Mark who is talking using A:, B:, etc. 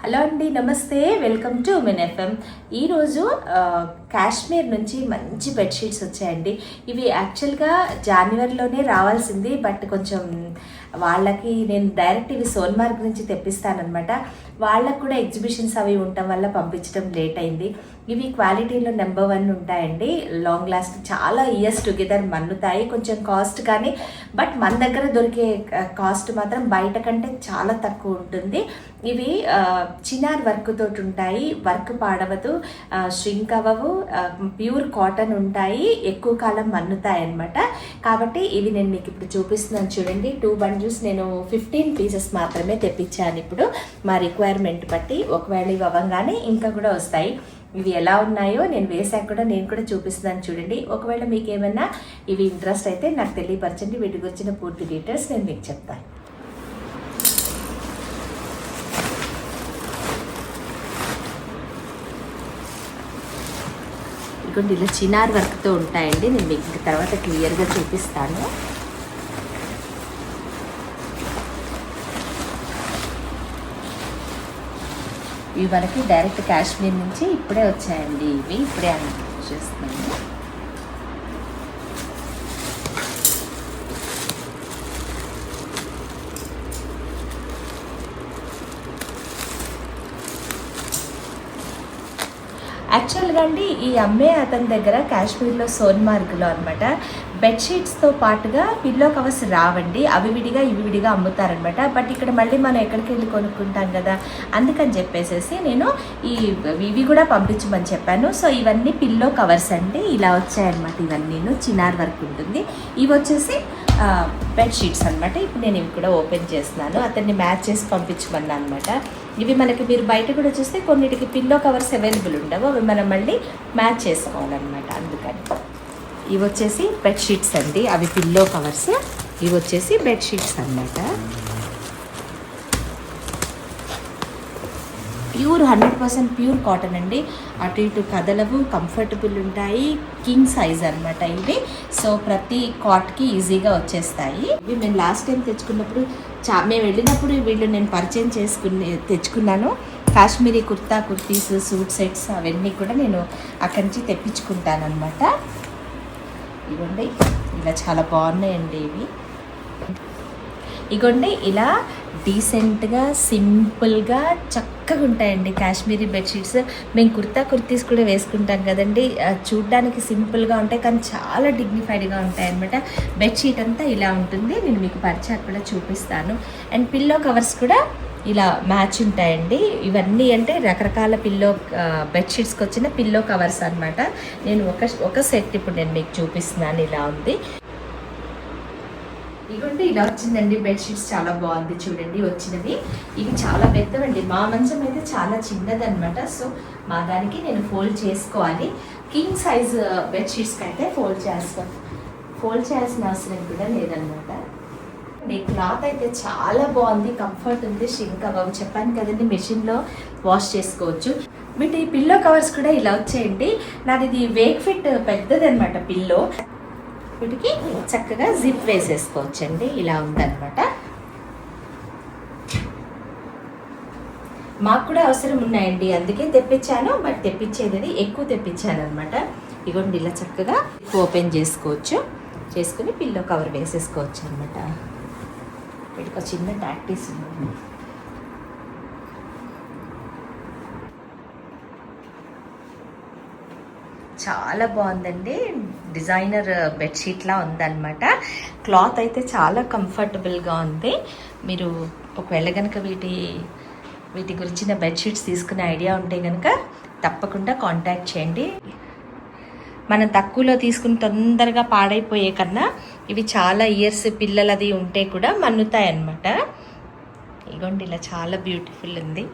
A: Hello అండి, నమస్తే. Welcome to women FM. ఈరోజు కాశ్మీర్ నుంచి మంచి బెడ్షీట్స్ వచ్చాయండి. ఇవి యాక్చువల్గా జనవరిలోనే రావాల్సింది, బట్ కొంచెం వాళ్ళకి నేను డైరెక్ట్ ఇవి సోన్మార్గ్ నుంచి తెప్పిస్తానమాట. వాళ్ళకు కూడా ఎగ్జిబిషన్స్ అవి ఉండటం వల్ల పంపించడం లేట్ అయింది. ఇవి క్వాలిటీలో నెంబర్ 1 ఉంటాయండి. లాంగ్ లాస్ట్ చాలా ఇయర్స్ టుగెదర్ మన్నుతాయి. కొంచెం కాస్ట్ కానీ, బట్ మన దగ్గర దొరికే కాస్ట్ మాత్రం బయట కంటే చాలా తక్కువ ఉంటుంది. ఇవి చినార్ వర్క్ తోటి ఉంటాయి. వర్క్ పాడవదు, ష్రింక్ అవ్వవు, ప్యూర్ కాటన్ ఉంటాయి, ఎక్కువ కాలం మన్నుతాయి అన్నమాట. కాబట్టి ఇవి నేను మీకు ఇప్పుడు చూపిస్తున్నాను చూడండి. 2 బండిల్స్ నేను 15 పీసెస్ మాత్రమే తెప్పించాను ఇప్పుడు మా రిక్వైర్మెంట్ బట్టి. ఒకవేళ ఇవి అవ్వగానే ఇంకా కూడా వస్తాయి. ఇవి ఎలా ఉన్నాయో నేను వేసాక కూడా నేను కూడా చూపిస్తున్నాను చూడండి. ఒకవేళ మీకు ఏమైనా ఇవి ఇంట్రెస్ట్ అయితే నాకు తెలియపరచండి. వీటి గురించిన పూర్తి డీటెయిల్స్ నేను మీకు చెప్తాను. ఇదిగోండి, ఇలా చినార్ వర్క్తో ఉంటాయండి. నేను మీకు తర్వాత క్లియర్గా చూపిస్తాను. ఇవి మనకి డైరెక్ట్ కాశ్మీర్ నుంచి ఇప్పుడే వచ్చాయండి. ఇవి ఇప్పుడే చేస్తున్నాను. యాక్చువల్గా అండి, ఈ అమ్మే అతని దగ్గర కాశ్మీర్లో సోన్మార్గ్లో అనమాట బెడ్షీట్స్తో పాటుగా పిల్లో కవర్స్ రావండి. అవి విడిగా ఇవి విడిగా అమ్ముతారనమాట. బట్ ఇక్కడ మళ్ళీ మనం ఎక్కడికి వెళ్ళి కొనుక్కుంటాం కదా, అందుకని చెప్పేసి నేను ఇవి కూడా పంపించమని చెప్పాను. సో ఇవన్నీ పిల్లో కవర్స్ అండి. ఇలా వచ్చాయన్నమాట. ఇవన్నీ చినార్ వర్క్ ఉంటుంది. ఇవి వచ్చేసి బెడ్షీట్స్ అనమాట. ఇప్పుడు నేను ఇవి కూడా ఓపెన్ చేస్తున్నాను. అతన్ని మ్యాచ్ చేసి పంపించమన్నా అనమాట. ఇవి మనకి మీరు బయట కూడా చూస్తే కొన్నిటికి పిల్లో కవర్స్ అవైలబుల్ ఉండవు. అవి మనం మళ్ళీ మ్యాచ్ చేసుకోవాలన్నమాట. అందుకని ఇవి వచ్చేసి బెడ్షీట్స్ అండి. అవి పిల్లో కవర్స్, ఇవి వచ్చేసి బెడ్షీట్స్ అన్నమాట. ప్యూర్ 100% ప్యూర్ కాటన్ అండి. అటు ఇటు కదలవు, కంఫర్టబుల్ ఉంటాయి. కింగ్ సైజ్ అనమాట ఇవి. సో ప్రతి కాట్కి ఈజీగా వచ్చేస్తాయి. ఇవి మేము లాస్ట్ టైం తెచ్చుకున్నప్పుడు మేము వెళ్ళినప్పుడు వీళ్ళు నేను పరిచయం తెచ్చుకున్నాను. కాశ్మీరీ కుర్తీస్, సూట్ సెట్స్ అవన్నీ కూడా నేను అక్కడి నుంచి తెప్పించుకుంటాను అనమాట. ఇవ్వండి, ఇలా చాలా బాగున్నాయండి ఇవి. ఇగోండి, ఇలా డీసెంట్గా సింపుల్గా చక్కగా ఉంటాయండి కాశ్మీరీ బెడ్షీట్స్. మేము కుర్తీస్ కూడా వేసుకుంటాం కదండి. చూడ్డానికి సింపుల్గా ఉంటాయి కానీ చాలా డిగ్నిఫైడ్గా ఉంటాయి అన్నమాట. బెడ్షీట్ అంతా ఇలా ఉంటుంది. నేను మీకు పరిచయం కూడా చూపిస్తాను. అండ్ పిల్లో కవర్స్ కూడా ఇలా మ్యాచ్ ఉంటాయండి. ఇవన్నీ అంటే రకరకాల బెడ్షీట్స్కి వచ్చిన పిల్లో కవర్స్ అనమాట. నేను ఒక సెట్ ఇప్పుడు నేను మీకు చూపిస్తున్నాను. ఇలా ఉంది. ఇదిగోండి, ఇలా వచ్చిందండి బెడ్షీట్స్. చాలా బాగుంది చూడండి వచ్చినవి. ఇవి చాలా పెద్దవండి. మా మంచం అయితే చాలా చిన్నదనమాట. సో మా దానికి నేను ఫోల్డ్ చేసుకోవాలి. కింగ్ సైజ్ బెడ్షీట్స్కి అయితే ఫోల్డ్ చేయాల్సిన అవసరం కూడా లేదనమాట. క్లాత్ అయితే చాలా బాగుంది, కంఫర్ట్ ఉంది, ష్రింక్ అవ్వవు. చెప్పాను కదండి, మెషిన్లో వాష్ చేసుకోవచ్చు. వీటి పిల్లో కవర్స్ కూడా ఇలా వచ్చాయండి. నాది ఇది వేక్ ఫిట్ పెద్దది అనమాట పిల్లో. వీటికి చక్కగా జిప్ వేసేసుకోవచ్చండి. ఇలా ఉందన్నమాట. మాకు కూడా అవసరం ఉన్నాయండి, అందుకే తెప్పించాను. బట్ తెప్పించేది ఎక్కువ తెప్పించాను అనమాట. ఇగోండి, ఇలా చక్కగా ఓపెన్ చేసుకుని పిల్లో కవర్ వేసేసుకోవచ్చు అనమాట. వీటికి ఒక చిన్న ప్రాక్టీస్ ఉంది. చాలా బాగుందండి. డిజైనర్ బెడ్షీట్లా ఉందన్నమాట. క్లాత్ అయితే చాలా కంఫర్టబుల్గా ఉంది. మీరు ఒకవేళ కనుక వీటి గురించిన బెడ్షీట్స్ తీసుకునే ఐడియా ఉంటే కనుక తప్పకుండా కాంటాక్ట్ చేయండి. మనం తక్కువలో తీసుకుని తొందరగా పాడైపోయే కన్నా ఇవి చాలా ఇయర్స్ పిల్లలది ఉంటే కూడా మన్నుతాయి అన్నమాట. ఇగోండి, ఇలా చాలా బ్యూటిఫుల్ ఉంది.